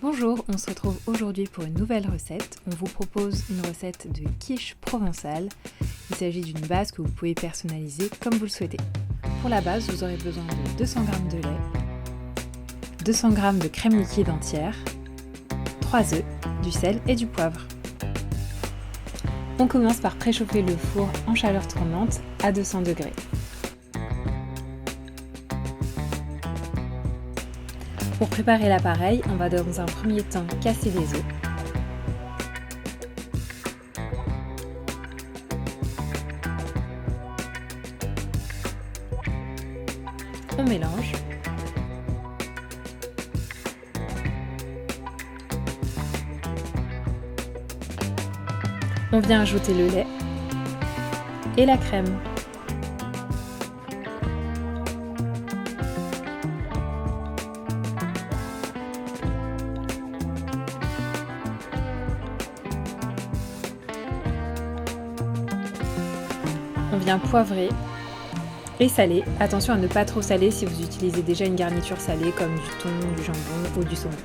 Bonjour, on se retrouve aujourd'hui pour une nouvelle recette. On vous propose une recette de quiche provençale. Il s'agit d'une base que vous pouvez personnaliser comme vous le souhaitez. Pour la base, vous aurez besoin de 200 g de lait, 200 g de crème liquide entière, 3 œufs, du sel et du poivre. On commence par préchauffer le four en chaleur tournante à 200 degrés. Pour préparer l'appareil, on va dans un premier temps casser les œufs. On mélange. On vient ajouter le lait et la crème. On vient poivrer et saler. Attention à ne pas trop saler si vous utilisez déjà une garniture salée comme du thon, du jambon ou du saumon.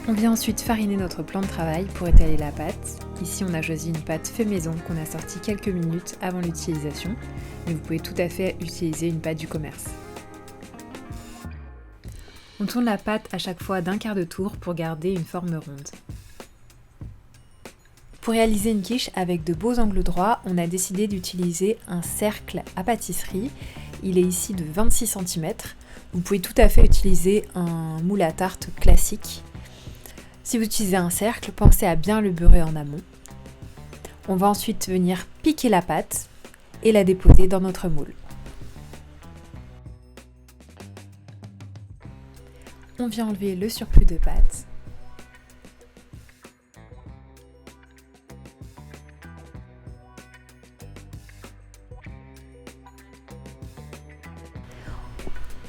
On vient ensuite fariner notre plan de travail pour étaler la pâte. Ici on a choisi une pâte fait maison qu'on a sortie quelques minutes avant l'utilisation, mais vous pouvez tout à fait utiliser une pâte du commerce. On tourne la pâte à chaque fois d'1/4 de tour pour garder une forme ronde. Pour réaliser une quiche avec de beaux angles droits, on a décidé d'utiliser un cercle à pâtisserie. Il est ici de 26 cm. Vous pouvez tout à fait utiliser un moule à tarte classique. Si vous utilisez un cercle, pensez à bien le beurrer en amont. On va ensuite venir piquer la pâte et la déposer dans notre moule. On vient enlever le surplus de pâte.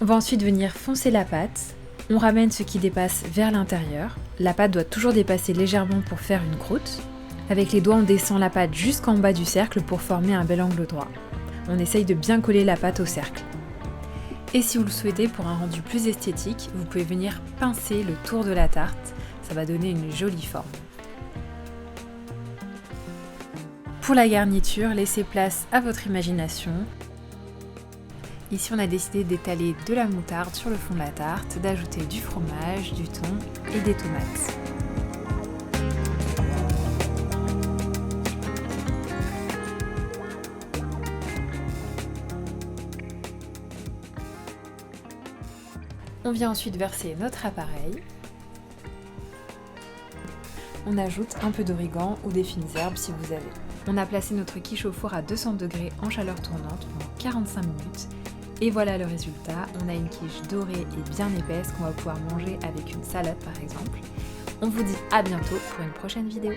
On va ensuite venir foncer la pâte. On ramène ce qui dépasse vers l'intérieur. La pâte doit toujours dépasser légèrement pour faire une croûte. Avec les doigts, on descend la pâte jusqu'en bas du cercle pour former un bel angle droit. On essaye de bien coller la pâte au cercle. Et si vous le souhaitez, pour un rendu plus esthétique, vous pouvez venir pincer le tour de la tarte. Ça va donner une jolie forme. Pour la garniture, laissez place à votre imagination. Ici, on a décidé d'étaler de la moutarde sur le fond de la tarte, d'ajouter du fromage, du thon et des tomates. On vient ensuite verser notre appareil. On ajoute un peu d'origan ou des fines herbes si vous avez. On a placé notre quiche au four à 200 degrés en chaleur tournante pendant 45 minutes. Et voilà le résultat, on a une quiche dorée et bien épaisse qu'on va pouvoir manger avec une salade par exemple. On vous dit à bientôt pour une prochaine vidéo.